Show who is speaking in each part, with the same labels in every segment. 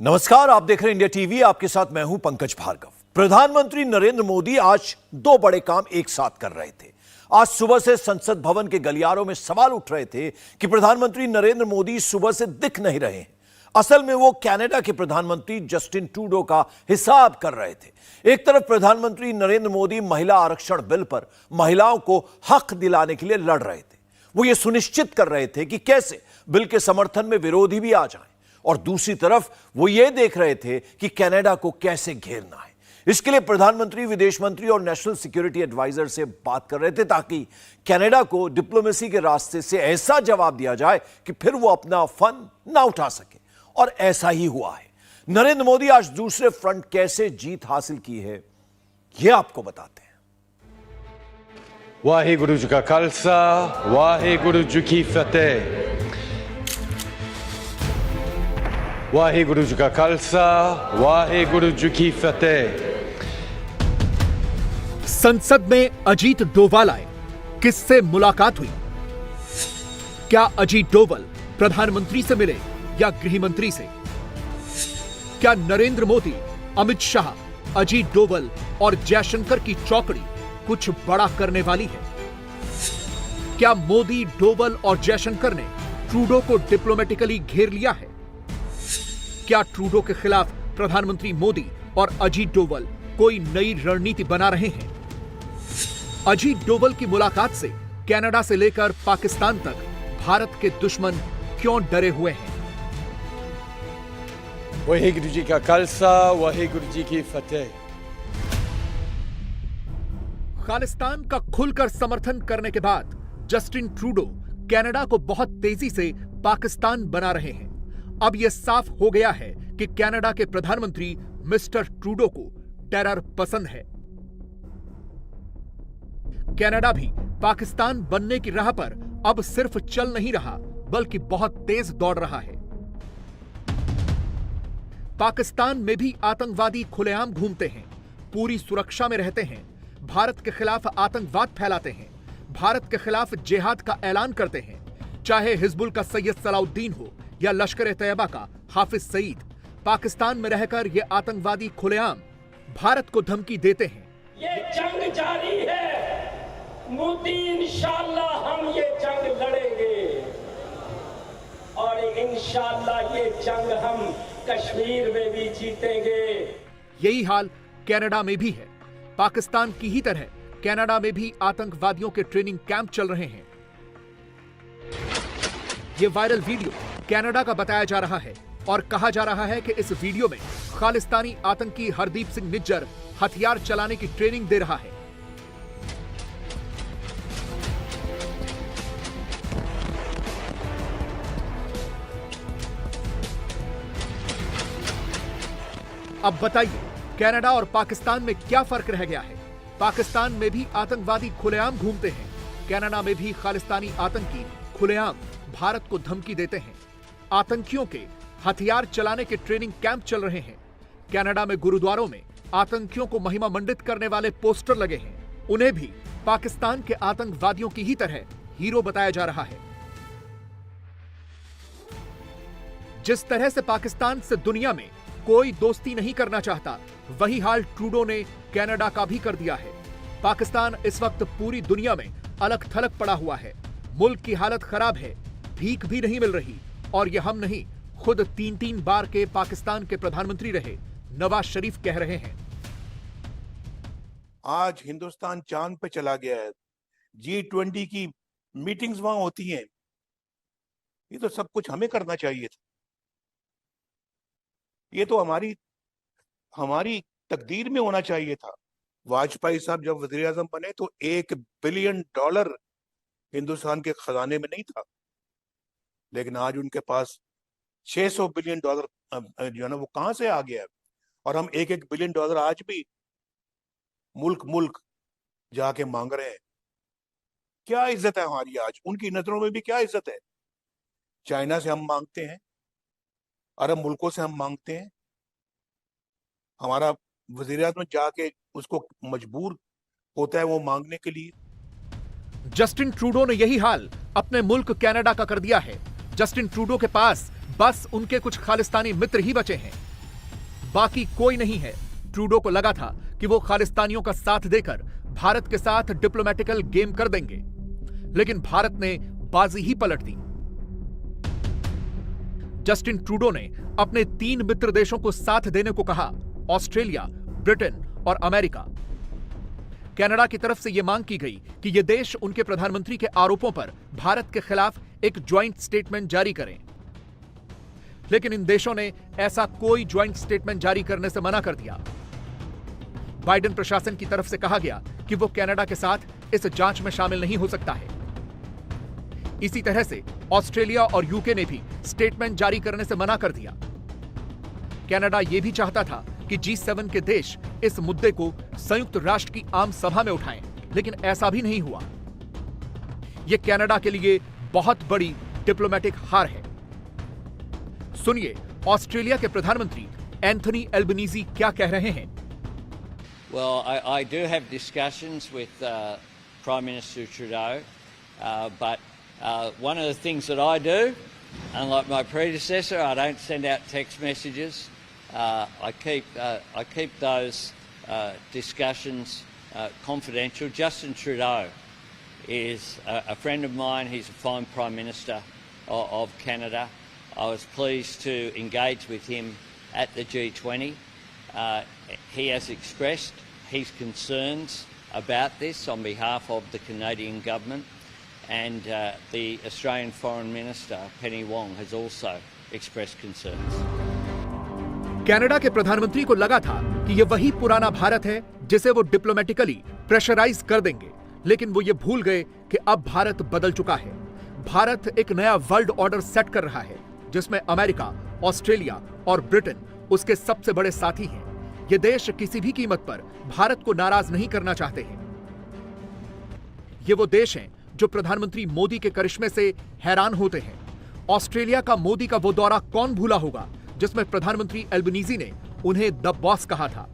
Speaker 1: नमस्कार, आप देख रहे हैं इंडिया टीवी। आपके साथ मैं हूं पंकज भार्गव। प्रधानमंत्री नरेंद्र मोदी आज दो बड़े काम एक साथ कर रहे थे। आज सुबह से संसद भवन के गलियारों में सवाल उठ रहे थे कि प्रधानमंत्री नरेंद्र मोदी सुबह से दिख नहीं रहे हैं। असल में वो कनाडा के प्रधानमंत्री जस्टिन ट्रूडो का हिसाब कर रहे थे। एक तरफ प्रधानमंत्री नरेंद्र मोदी महिला आरक्षण बिल पर महिलाओं को हक दिलाने के लिए लड़ रहे थे। वो ये सुनिश्चित कर रहे थे कि कैसे बिल के समर्थन में विरोधी भी आ जाएं, और दूसरी तरफ वो ये देख रहे थे कि कनाडा को कैसे घेरना है। इसके लिए प्रधानमंत्री, विदेश मंत्री और नेशनल सिक्योरिटी एडवाइजर से बात कर रहे थे ताकि कनाडा को डिप्लोमेसी के रास्ते से ऐसा जवाब दिया जाए कि फिर वो अपना फन ना उठा सके, और ऐसा ही हुआ है। नरेंद्र मोदी आज दूसरे फ्रंट कैसे जीत हासिल की है, यह आपको बताते हैं।
Speaker 2: वाहेगुरु जी का खालसा, वाहेगुरु जी की फतेह। वाहेगुरु जी का खालसा, वाहेगुरु जी की फतेह।
Speaker 3: संसद में अजीत डोभाल आए, किससे मुलाकात हुई? क्या अजीत डोभाल प्रधानमंत्री से मिले या गृह मंत्री से? क्या नरेंद्र मोदी, अमित शाह, अजीत डोभाल और जयशंकर की चौकड़ी कुछ बड़ा करने वाली है? क्या मोदी, डोभाल और जयशंकर ने ट्रूडो को डिप्लोमेटिकली घेर लिया है? क्या ट्रूडो के खिलाफ प्रधानमंत्री मोदी और अजीत डोभाल कोई नई रणनीति बना रहे हैं? अजीत डोभाल की मुलाकात से कनाडा से लेकर पाकिस्तान तक भारत के दुश्मन क्यों डरे हुए हैं?
Speaker 2: वाहेगुरु जी का खालसा, वाहेगुरु जी की फतेह।
Speaker 3: खालिस्तान का खुलकर समर्थन करने के बाद जस्टिन ट्रूडो कनाडा को बहुत तेजी से पाकिस्तान बना रहे हैं। अब यह साफ हो गया है कि कनाडा के प्रधानमंत्री मिस्टर ट्रूडो को टेरर पसंद है। कनाडा भी पाकिस्तान बनने की राह पर अब सिर्फ चल नहीं रहा, बल्कि बहुत तेज दौड़ रहा है। पाकिस्तान में भी आतंकवादी खुलेआम घूमते हैं, पूरी सुरक्षा में रहते हैं, भारत के खिलाफ आतंकवाद फैलाते हैं, भारत के खिलाफ जिहाद का ऐलान करते हैं। चाहे हिजबुल का सैयद सलाउद्दीन हो या लश्कर ए तैयबा का हाफिज सईद, पाकिस्तान में रहकर ये आतंकवादी खुलेआम भारत को धमकी देते हैं।
Speaker 4: ये जंग जारी है मोदी, इंशाअल्लाह हम ये जंग लड़ेंगे, और इंशाअल्लाह ये जंग हम कश्मीर में भी जीतेंगे।
Speaker 3: यही हाल कनाडा में भी है। पाकिस्तान की ही तरह कनाडा में भी आतंकवादियों के ट्रेनिंग कैंप चल रहे हैं। यह वायरल वीडियो कनाडा का बताया जा रहा है और कहा जा रहा है कि इस वीडियो में खालिस्तानी आतंकी हरदीप सिंह निज्जर हथियार चलाने की ट्रेनिंग दे रहा है। अब बताइए, कनाडा और पाकिस्तान में क्या फर्क रह गया है? पाकिस्तान में भी आतंकवादी खुलेआम घूमते हैं, कनाडा में भी खालिस्तानी आतंकी खुलेआम भारत को धमकी देते हैं। आतंकियों के हथियार चलाने के ट्रेनिंग कैंप चल रहे हैं। कनाडा में गुरुद्वारों में आतंकियों को महिमा मंडित करने वाले पोस्टर लगे हैं। उन्हें भी पाकिस्तान के आतंकवादियों की ही तरह हीरो बताया जा रहा है। जिस तरह से पाकिस्तान से दुनिया में कोई दोस्ती नहीं करना चाहता, वही हाल ट्रूडो ने कनाडा का भी कर दिया है। पाकिस्तान इस वक्त पूरी दुनिया में अलग थलग पड़ा हुआ है। मुल्क की हालत खराब है, भीख भी नहीं मिल रही, और यह हम नहीं, खुद 3-3 बार के पाकिस्तान के प्रधानमंत्री रहे नवाज शरीफ कह रहे हैं।
Speaker 5: आज हिंदुस्तान चांद पे चला गया है। G20 की मीटिंग्स वहां होती हैं। ये तो सब कुछ हमें करना चाहिए था। ये तो हमारी तकदीर में होना चाहिए था। वाजपेयी साहब जब वजीर आजम बने तो $1 बिलियन हिंदुस्तान के खजाने में नहीं था, लेकिन आज उनके पास $600 बिलियन जो है ना, वो कहां से आ गया है? और हम $1 बिलियन आज भी मुल्क जाके मांग रहे हैं। क्या इज्जत है हमारी आज? उनकी नजरों में भी क्या इज्जत है? चाइना से हम मांगते हैं, अरब मुल्कों से हम मांगते हैं। हमारा वजीर आज़म जाके उसको मजबूर होता है वो मांगने के लिए।
Speaker 3: जस्टिन ट्रूडो ने यही हाल अपने मुल्क कनाडा का कर दिया है। जस्टिन ट्रूडो के पास बस उनके कुछ खालिस्तानी मित्र ही बचे हैं। बाकी कोई नहीं है। ट्रूडो को लगा था कि वो खालिस्तानियों का साथ देकर भारत के साथ डिप्लोमेटिकल गेम कर देंगे, लेकिन भारत ने बाजी ही पलट दी। जस्टिन ट्रूडो ने अपने 3 मित्र देशों को साथ देने को कहा, ऑस्ट्रेलिया, ब्रिटेन और अमेरिका। कनाडा की तरफ से यह मांग की गई कि ये देश उनके प्रधानमंत्री के आरोपों पर भारत के खिलाफ एक ज्वाइंट स्टेटमेंट जारी करें, लेकिन इन देशों ने ऐसा कोई ज्वाइंट स्टेटमेंट जारी करने से मना कर दिया। बाइडेन प्रशासन की तरफ से कहा गया कि वो कनाडा के साथ इस जांच में शामिल नहीं हो सकता है। इसी तरह से ऑस्ट्रेलिया और यूके ने भी स्टेटमेंट जारी करने से मना कर दिया। कनाडा यह भी चाहता था कि G7 के देश इस मुद्दे को संयुक्त राष्ट्र की आम सभा में उठाएं, लेकिन ऐसा भी नहीं हुआ। यह कनाडा के लिए बहुत बड़ी डिप्लोमेटिक हार है। सुनिए ऑस्ट्रेलिया के प्रधानमंत्री एंथनी एल्बनीजी क्या कह रहे हैं।
Speaker 6: Well, I do have discussions with Prime Minister Trudeau, but one of the things that I do, unlike my predecessor, I don't send out text messages. I keep those discussions confidential. Justin Trudeau is a friend of mine. He's a fine Prime Minister of Canada. I was pleased to engage with him at the G20. He has expressed his concerns about this on behalf of the Canadian government, and the Australian Foreign Minister, Penny Wong, has also expressed concerns.
Speaker 3: Canada के प्रधानमंत्री को लगा था कि यह वही पुराना भारत है जिसे वो डिप्लोमेटिकली प्रेशराइज कर देंगे, लेकिन वो ये भूल गए कि अब भारत बदल चुका है। भारत एक नया वर्ल्ड ऑर्डर सेट कर रहा है, जिसमें अमेरिका, ऑस्ट्रेलिया और ब्रिटेन उसके सबसे बड़े साथी हैं। ये देश किसी भी कीमत पर भारत को नाराज नहीं करना चाहते हैं। ये वो देश हैं जो प्रधानमंत्री मोदी के करिश्मे से हैरान होते हैं। ऑस्ट्रेलिया का मोदी का वो दौरा कौन भूला होगा, जिसमें प्रधानमंत्री एल्बनीजी ने उन्हें द बॉस कहा था।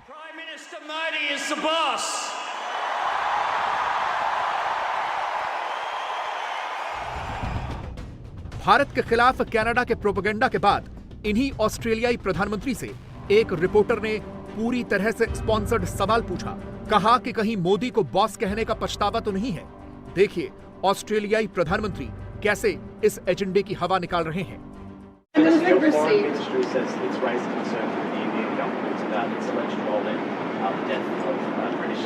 Speaker 4: Prime Minister Modi is the boss.
Speaker 3: Bharat के खिलाफ कनाडा के प्रोपेगेंडा के बाद इन्हीं ऑस्ट्रेलियाई प्रधानमंत्री से एक रिपोर्टर ने पूरी तरह से स्पॉन्सर्ड सवाल पूछा। कहा कि कहीं मोदी को बॉस कहने का पछतावा तो नहीं है। देखिए ऑस्ट्रेलियाई प्रधानमंत्री कैसे इस एजेंडे की हवा निकाल रहे हैं।
Speaker 7: Your foreign ministry says it's raised concern with the Indian government about its alleged role in the death of British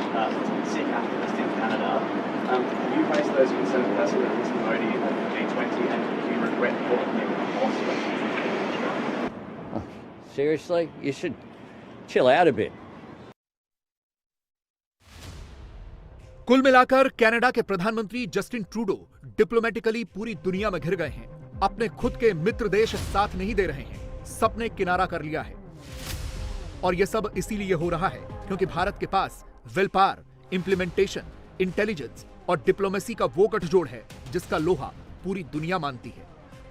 Speaker 7: Sikh activists in Canada. Have you raised those concerns with President Mr. Modi at the G20, and do you regret calling him a boss?
Speaker 6: Seriously? You should chill out a bit.
Speaker 3: कुल मिलाकर Canada के प्रधानमंत्री Justin Trudeau diplomatically पूरी दुनिया में घिर गए हैं। अपने खुद के मित्र देश साथ नहीं दे रहे हैं, सबने किनारा कर लिया है। और यह सब इसीलिए हो रहा है क्योंकि भारत के पास विल पावर, इंप्लीमेंटेशन, इंटेलिजेंस और डिप्लोमेसी का वो गठजोड़ है जिसका लोहा पूरी दुनिया मानती है।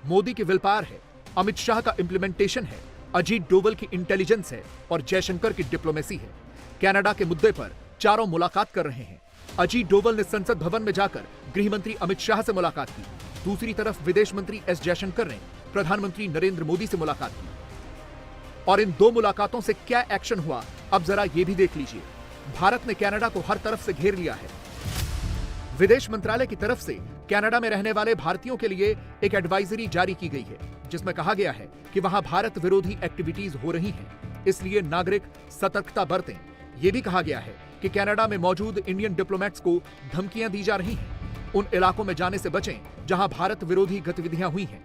Speaker 3: मोदी की विल पावर है, अमित शाह का इंप्लीमेंटेशन है, अजीत डोवल की इंटेलिजेंस है और जयशंकर की डिप्लोमेसी है। कनाडा के मुद्दे पर चारों मुलाकात कर रहे हैं। अजीत डोवल ने संसद भवन में जाकर गृह मंत्री अमित शाह से मुलाकात की। दूसरी तरफ विदेश मंत्री एस जयशंकर ने प्रधानमंत्री नरेंद्र मोदी से मुलाकात की। और इन दो मुलाकातों से क्या एक्शन हुआ, अब जरा ये भी देख लीजिए। भारत ने कनाडा को हर तरफ से घेर लिया है। विदेश मंत्रालय की तरफ से कनाडा में रहने वाले भारतीयों के लिए एक एडवाइजरी जारी की गई है, जिसमें कहा गया है कि वहां भारत विरोधी एक्टिविटीज हो रही हैं, इसलिए नागरिक सतर्कता बरतें। यह भी कहा गया है कि कनाडा में मौजूद इंडियन डिप्लोमेट्स को धमकियां दी जा रही हैं। उन इलाकों में जाने से बचें जहां भारत विरोधी गतिविधियां हुई हैं।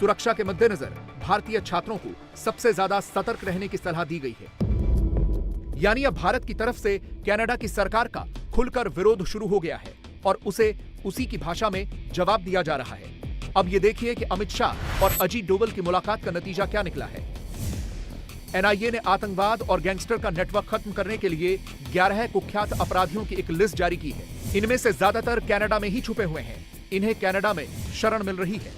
Speaker 3: सुरक्षा के मद्देनजर भारतीय छात्रों को सबसे ज्यादा सतर्क रहने की सलाह दी गई है। यानी अब भारत की तरफ से कनाडा की सरकार का खुलकर विरोध शुरू हो गया है और उसे उसी की भाषा में जवाब दिया जा रहा है। अब ये देखिए कि अमित शाह और अजीत डोवल की मुलाकात का नतीजा क्या निकला है। एनआईए ने आतंकवाद और गैंगस्टर का नेटवर्क खत्म करने के लिए 11 कुख्यात अपराधियों की एक लिस्ट जारी की है। इनमें से ज्यादातर कनाडा में ही छुपे हुए हैं। इन्हें कनाडा में शरण मिल रही है।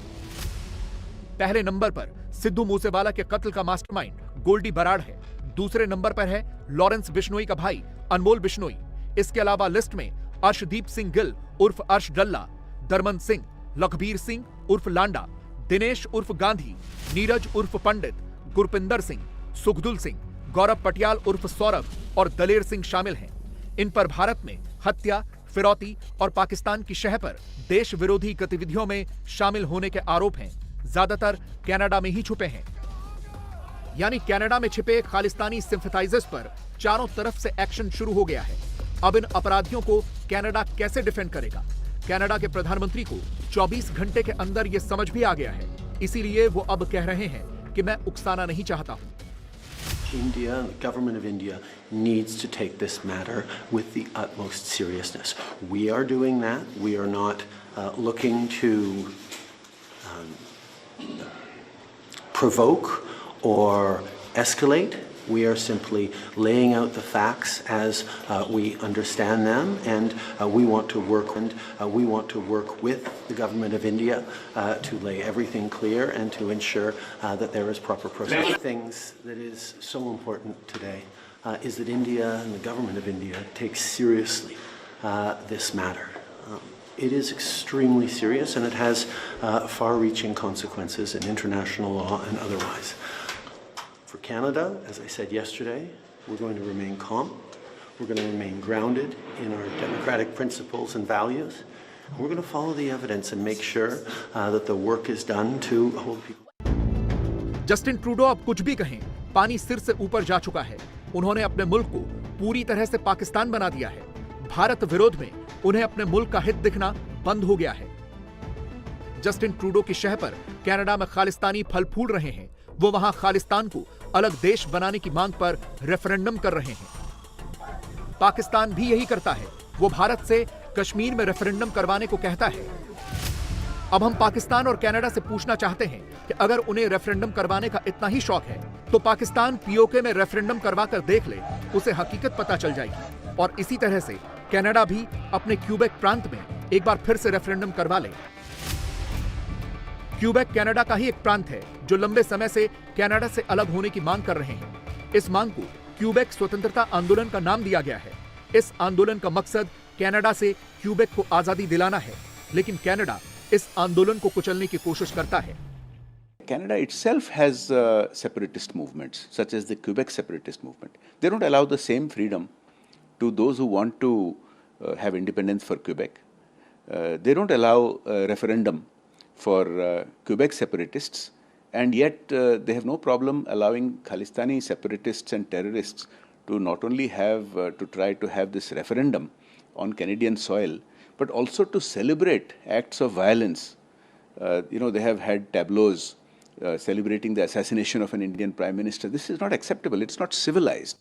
Speaker 3: पहले नंबर पर सिद्धू मूसेवाला के कत्ल का मास्टरमाइंड गोल्डी बराड़ है। दूसरे नंबर पर है लॉरेंस बिश्नोई का भाई अनमोल बिश्नोई। इसके अलावा लिस्ट में अर्शदीप सिंह गिल उर्फ अर्श डल्ला, दरमन सिंह, लखबीर सिंह उर्फ लांडा, दिनेश उर्फ गांधी, नीरज उर्फ पंडित, गुरपिंदर सिंह, सुखदुल सिंह, गौरव पटियाल उर्फ सौरभ और दलेर सिंह शामिल हैं। इन पर भारत में हत्या, फिरौती और पाकिस्तान की शह पर देश विरोधी गतिविधियों में शामिल होने के आरोप हैं। ज्यादातर कनाडा में ही छुपे हैं। यानी कनाडा में छिपे खालिस्तानी सिंपैथाइजर्स पर चारों तरफ से एक्शन शुरू हो गया है। अब इन अपराधियों को कनाडा कैसे डिफेंड करेगा? कनाडा के प्रधानमंत्री को 24 घंटे के अंदर यह समझ भी आ गया है, इसीलिए वो अब कह रहे हैं कि मैं उकसाना नहीं चाहता हूं।
Speaker 8: India, the government of India, needs to take this matter with the utmost seriousness. We are doing that. We are not looking to provoke or escalate. We are simply laying out the facts as we understand them, and we want to work with the government of India to lay everything clear and to ensure that there is proper process. One of the things that is so important today is that India and the government of India takes seriously this matter. It is extremely serious, and it has far-reaching consequences in international law and otherwise. For Canada, as I said yesterday, we're going to remain calm. We're going to remain grounded in our democratic principles and values. We're going to follow the evidence and make sure that the work is done to hold people.
Speaker 3: Justin Trudeau अब कुछ भी कहें, पानी सिर से ऊपर जा चुका है। उन्होंने अपने मुल्क को पूरी तरह से पाकिस्तान बना दिया है। भारत विरोध में उन्हें अपने मुल्क का हित दिखना बंद हो गया है। जस्टिन ट्रूडो की शह पर कनाडा में खालिस्तानी फल फूल रहे हैं। वो वहां खालिस्तान को अलग देश बनाने की मांग पर रेफरेंडम कर रहे हैं। पाकिस्तान भी यही करता है। वो भारत से कश्मीर में रेफरेंडम करवाने को कहता है। अब हम पाकिस्तान और कनाडा से पूछना चाहते हैं कि अगर उन्हें रेफरेंडम करवाने का इतना ही शौक है तो पाकिस्तान पीओके में रेफरेंडम करवाकर देख ले, उसे हकीकत पता चल जाएगी। और इसी तरह से कनाडा भी अपने क्यूबेक प्रांत में एक बार फिर से रेफरेंडम करवा ले। क्यूबेक कनाडा का ही एक प्रांत है जो लंबे समय से कनाडा से अलग होने की मांग कर रहे हैं। इस मांग को क्यूबेक स्वतंत्रता आंदोलन का नाम दिया गया है। इस आंदोलन का मकसद कनाडा से क्यूबेक को आजादी दिलाना है, लेकिन कनाडा इस आंदोलन को कुचलने की कोशिश करता है।
Speaker 9: Canada itself has separatist movements, such as the Quebec separatist movement. They don't allow the same freedom to those who want to have independence for Quebec. They don't allow a referendum for Quebec separatists, and yet they have no problem allowing Khalistani separatists and terrorists to not only have to try to have this referendum on Canadian soil, but also to celebrate acts of violence. They have had tableaus celebrating the assassination of an Indian Prime Minister. This is not acceptable. It's not civilized.